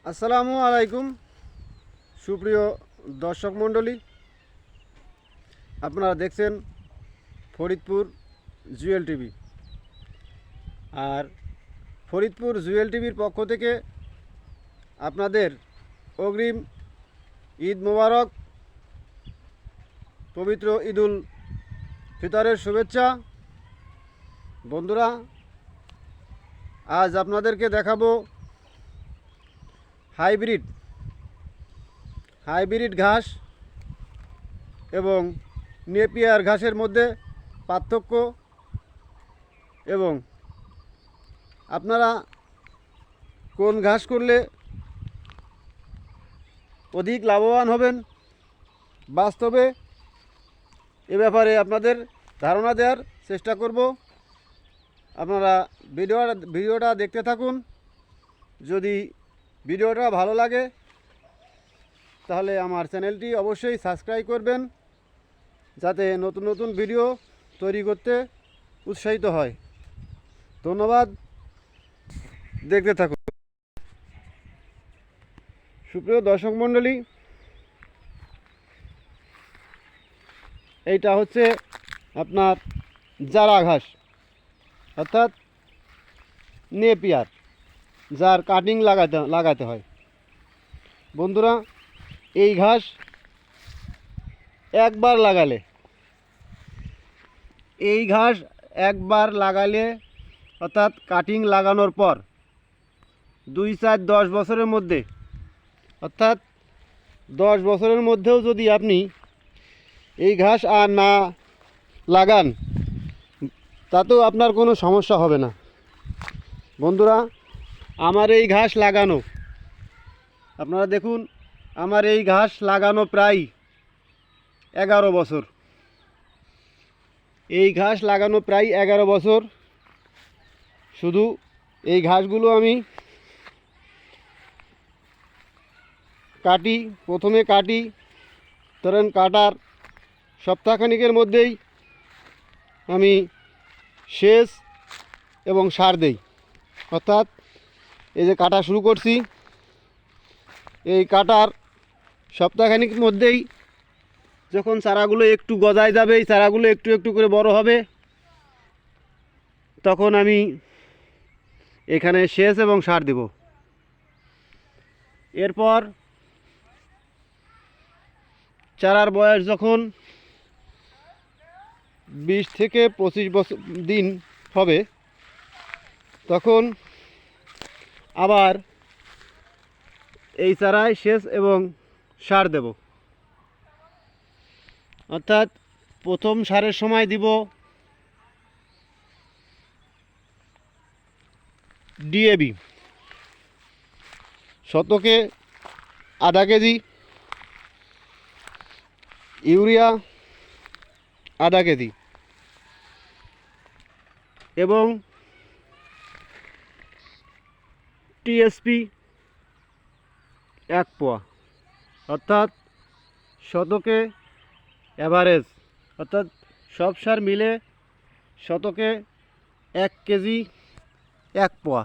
আসসালামু আলাইকুম সুপ্রিয় দর্শক মণ্ডলী, আপনারা দেখছেন ফরিদপুর জুয়েল টিভি। আর ফরিদপুর জুয়েল টিভির পক্ষ থেকে আপনাদের অগ্রিম ঈদ মোবারক, পবিত্র ঈদুল ফিতরের শুভেচ্ছা। বন্ধুরা, আজ আপনাদেরকে দেখাবো হাইব্রিড ঘাস এবং নেপিয়ার ঘাসের মধ্যে পার্থক্য, এবং আপনারা কোন ঘাস করলে অধিক লাভবান হবেন বাস্তবে এ ব্যাপারে আপনাদের ধারণা দেওয়ার চেষ্টা করব। আপনারা ভিডিওটা দেখতে থাকুন। যদি ভিডিওটা ভালো লাগে তাহলে আমার চ্যানেলটি অবশ্যই সাবস্ক্রাইব করবেন, যাতে নতুন নতুন ভিডিও তৈরি করতে উৎসাহিত হয়। ধন্যবাদ, দেখতে থাকুন। সুপ্রিয় দর্শক মণ্ডলী, এইটা হচ্ছে আপনার জারা ঘাস, অর্থাৎ নেপিয়ার, যার কাটিং লাগাতে হয়। বন্ধুরা, এই ঘাস একবার লাগালে অর্থাৎ কাটিং লাগানোর পর 2-4-10 বছরের মধ্যে, অর্থাৎ 10 বছরের মধ্যেও যদি আপনি এই ঘাস আর না লাগান, তাতেও আপনার কোনো সমস্যা হবে না। বন্ধুরা, আমার এই ঘাস লাগানো, আপনারা দেখুন, আমার এই ঘাস লাগানো প্রায় 11 বছর। এই ঘাস লাগানো প্রায় 11 বছর। শুধু এই ঘাসগুলো আমি প্রথমে কাটি, ধরেন কাটার সপ্তাহখানিকের মধ্যেই আমি সেচ এবং সার দেই। অর্থাৎ এই যে কাটা শুরু করছি, এই কাটার সপ্তাহখানিক মধ্যেই যখন চারাগুলো একটু গজায় যাবে, এই চারাগুলো একটু একটু করে বড় হবে, তখন আমি এখানে সেচ এবং সার দেব। এরপর চারার বয়স যখন 20 থেকে 25 দিন হবে, তখন আবার এই চারায় সেচ এবং সার দেব। অর্থাৎ প্রথম সারের সময় দিব ডিএবি, শতকে আধা কেজি, ইউরিয়া আধা কেজি এবং টিএসপি 1 পোয়া। অর্থাৎ শতকে অ্যাভারেজ, অর্থাৎ সব সার মিলে শতকে 1 কেজি 1 পোয়া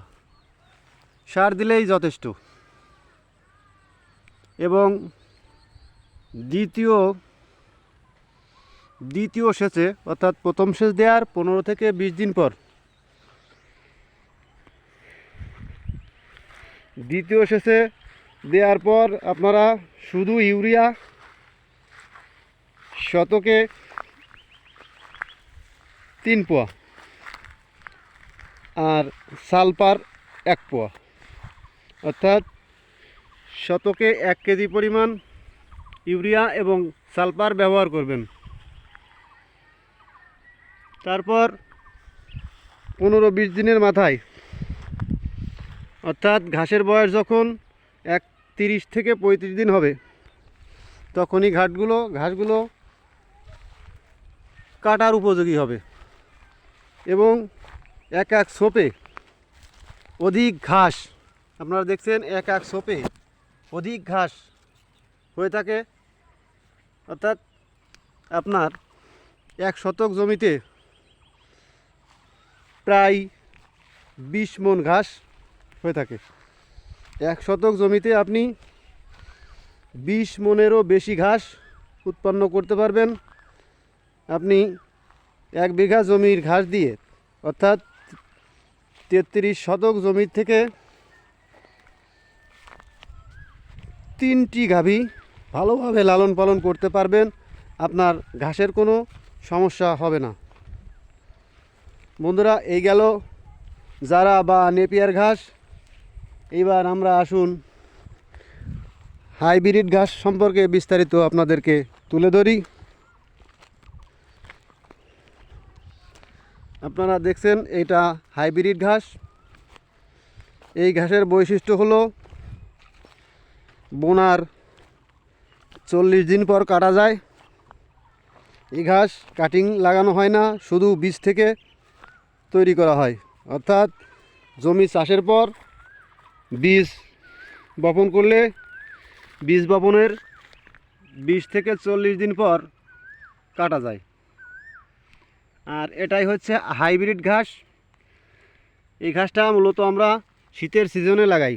সার দিলেই যথেষ্ট। এবং দ্বিতীয় সেচে, অর্থাৎ প্রথম সেচ দেওয়ার 15 থেকে 20 দিন পর দ্বিতীয় সেচে দেওয়ার পর আপনারা শুধু ইউরিয়া শতকে 3 পোয়া আর সালফার 1 পোয়া, অর্থাৎ শতকে 1 কেজি পরিমাণ ইউরিয়া এবং সালফার ব্যবহার করবেন। তারপর 15-20 দিনের মাথায়, অর্থাৎ ঘাসের বয়স যখন 30 থেকে 35 দিন হবে, তখনই ঘাসগুলো কাটার উপযোগী হবে। এবং এক ছোপে অধিক ঘাস, আপনারা দেখছেন এক ছোপে অধিক ঘাস হয়ে থাকে। অর্থাৎ আপনার 1 শতক জমিতে প্রায় 20 মণ ঘাস হয়ে থাকে। 1 শতক জমিতে আপনি 20 মনেরও বেশি ঘাস উৎপন্ন করতে পারবেন। আপনি 1 বিঘা জমির ঘাস দিয়ে, অর্থাৎ 33 শতক জমির থেকে 3টি গাভী ভালোভাবে লালন পালন করতে পারবেন। আপনার ঘাসের কোনো সমস্যা হবে না। বন্ধুরা, এই গেল জারা বা নেপিয়ার ঘাস। এইবার আমরা আসুন হাইব্রিড ঘাস সম্পর্কে বিস্তারিত আপনাদেরকে তুলে ধরি। আপনারা দেখছেন এটা হাইব্রিড ঘাস। এই ঘাসের বৈশিষ্ট্য হলো বোনার 40 দিন পর কাটা যায়। এই ঘাস কাটিং লাগানো হয় না, শুধু বীজ থেকে তৈরি করা হয়। অর্থাৎ জমি চাষের পর বীজ বপন করলে বীজ বপনের 20 থেকে 40 দিন পর কাটা যায়। আর এটাই হচ্ছে হাইব্রিড ঘাস। এই ঘাসটা মূলত আমরা শীতের সিজনে লাগাই।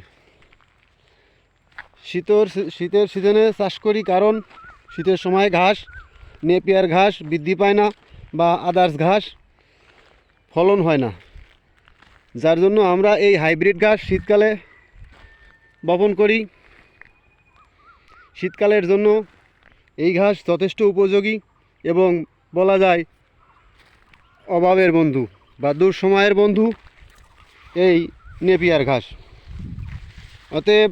শীতের সিজনে চাষ করি, কারণ শীতের সময় ঘাস, নেপিয়ার ঘাস বৃদ্ধি পায় না বা আদার্স ঘাস ফলন হয় না। যার জন্য আমরা এই হাইব্রিড ঘাস শীতকালে বপন করি। শীতকালের জন্য এই ঘাস যথেষ্ট উপযোগী এবং বলা যায় অভাবের বন্ধু বা দুঃসময়ের বন্ধু এই নেপিয়ার ঘাস। অতএব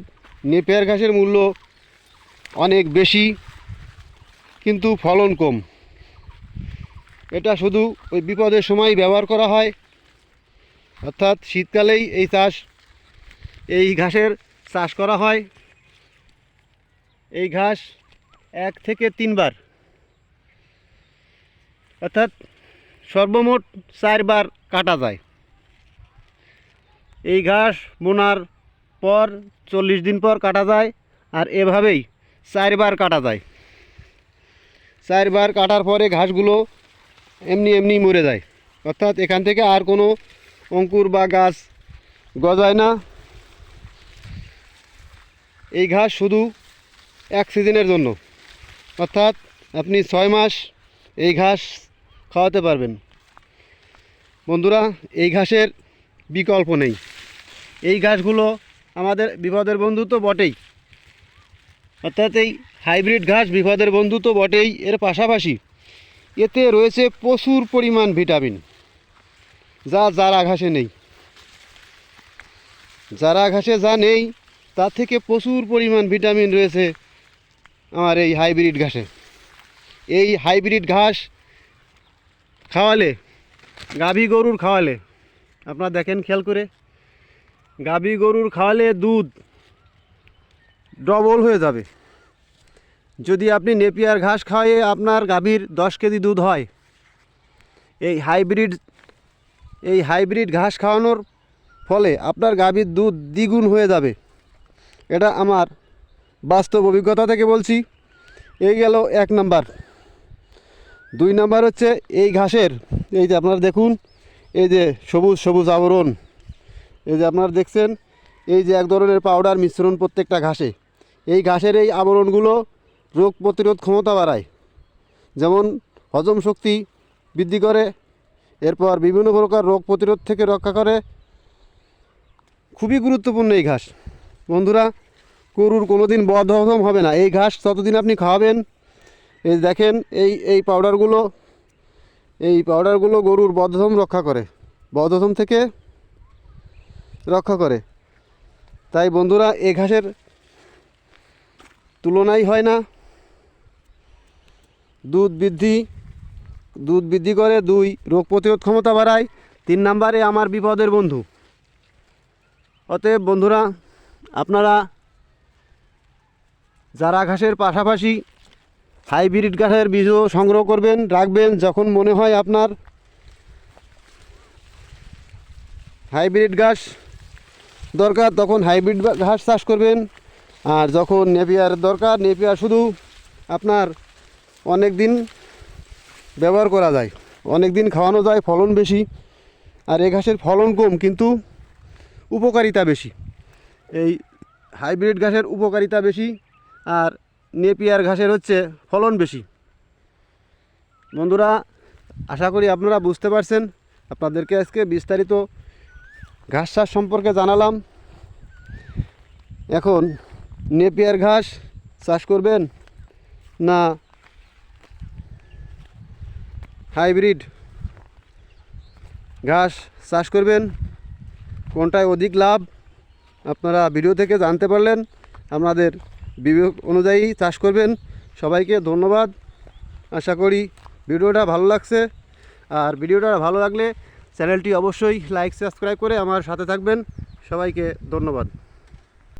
নেপিয়ার ঘাসের মূল্য অনেক বেশি, কিন্তু ফলন কম। এটা শুধু ওই বিপদের সময় ব্যবহার করা হয়। অর্থাৎ শীতকালেই এই ঘাসের চাষ করা হয়। এই ঘাস 1 থেকে 3 বার, অর্থাৎ সর্বমোট 4 বার কাটা যায়। এই ঘাস বোনার পর 40 দিন পর কাটা যায়, আর এভাবেই 4 বার কাটা যায়। 4 বার কাটার পরে ঘাসগুলো এমনি এমনি মরে যায়। অর্থাৎ এখান থেকে আর কোনো অঙ্কুর বা গাছ গজায় না। এই ঘাস শুধু 1 সিজনের জন্য, অর্থাৎ আপনি 6 মাস এই ঘাস খাওয়াতে পারবেন। বন্ধুরা, এই ঘাসের বিকল্প নেই। এই ঘাসগুলো আমাদের বিপদের বন্ধু তো বটেই, অর্থাৎ এই হাইব্রিড ঘাস বিপদের বন্ধু তো বটেই। এর পাশাপাশি এতে রয়েছে প্রচুর পরিমাণ ভিটামিন, যা জারা ঘাসে নেই। জারা ঘাসে যা নেই তার থেকে প্রচুর পরিমাণ ভিটামিন রয়েছে আমার এই হাইব্রিড ঘাসে। এই হাইব্রিড ঘাস খাওয়ালে, গাভী গরুর খাওয়ালে, আপনারা দেখেন খেয়াল করে, গাভী গরুর খাওয়ালে দুধ ডবল হয়ে যাবে। যদি আপনি নেপিয়ার ঘাস খাওয়ায়ে আপনার গাভীর 10 কেজি দুধ হয়, এই হাইব্রিড ঘাস খাওয়ানোর ফলে আপনার গাভীর দুধ দ্বিগুণ হয়ে যাবে। এটা আমার বাস্তব অভিজ্ঞতা থেকে বলছি। এই গেল 1 নাম্বার। 2 নাম্বার হচ্ছে এই ঘাসের, এই যে আপনারা দেখুন, এই যে সবুজ সবুজ আবরণ, এই যে আপনারা দেখছেন, এই যে এক ধরনের পাউডার মিশ্রণ প্রত্যেকটা ঘাসে। এই ঘাসের এই আবরণগুলো রোগ প্রতিরোধ ক্ষমতা বাড়ায়, যেমন হজম শক্তি বৃদ্ধি করে, এরপর বিভিন্ন প্রকার রোগ প্রতিরোধ থেকে রক্ষা করে। খুবই গুরুত্বপূর্ণ এই ঘাস। বন্ধুরা, গরুর কোনোদিন বদহজম হবে না এই ঘাস যতদিন আপনি খাওয়াবেন। এই দেখেন, এই পাউডারগুলো গরুর বদহজম রক্ষা করে, বদহজম থেকে রক্ষা করে। তাই বন্ধুরা, এই ঘাসের তুলনাই হয় না। দুধ বৃদ্ধি করে, 2 রোগ প্রতিরোধ ক্ষমতা বাড়ায়, 3 নাম্বারে আমার বিপদের বন্ধু। অতএব বন্ধুরা, আপনারা জারা ঘাসের পাশাপাশি হাইব্রিড ঘাসের বীজও সংগ্রহ করবেন, রাখবেন। যখন মনে হয় আপনার হাইব্রিড ঘাস দরকার, তখন হাইব্রিড ঘাস চাষ করবেন। আর যখন নেপিয়ার দরকার, নেপিয়ার শুধু আপনার অনেক দিন ব্যবহার করা যায়, অনেক দিন খাওয়ানো যায়, ফলন বেশি। আর এই ঘাসের ফলন কম, কিন্তু উপকারিতা বেশি। এই হাইব্রিড ঘাসের উপকারিতা বেশি, আর নেপিয়ার ঘাসের হচ্ছে ফলন বেশি। বন্ধুরা, আশা করি আপনারা বুঝতে পারছেন। আপনাদেরকে আজকে বিস্তারিত ঘাস চাষ সম্পর্কে জানালাম। এখন নেপিয়ার ঘাস চাষ করবেন না হাইব্রিড ঘাস চাষ করবেন, কোনটায় অধিক লাভ আপনারা ভিডিও থেকে জানতে পারলেন। আপনাদের বিবেক অনুযায়ী চাষ করবেন। সবাইকে ধন্যবাদ। আশা করি ভিডিওটা ভালো লাগছে, আর ভিডিওটা ভালো লাগলে চ্যানেলটি অবশ্যই লাইক সাবস্ক্রাইব করে আমার সাথে থাকবেন। সবাইকে ধন্যবাদ।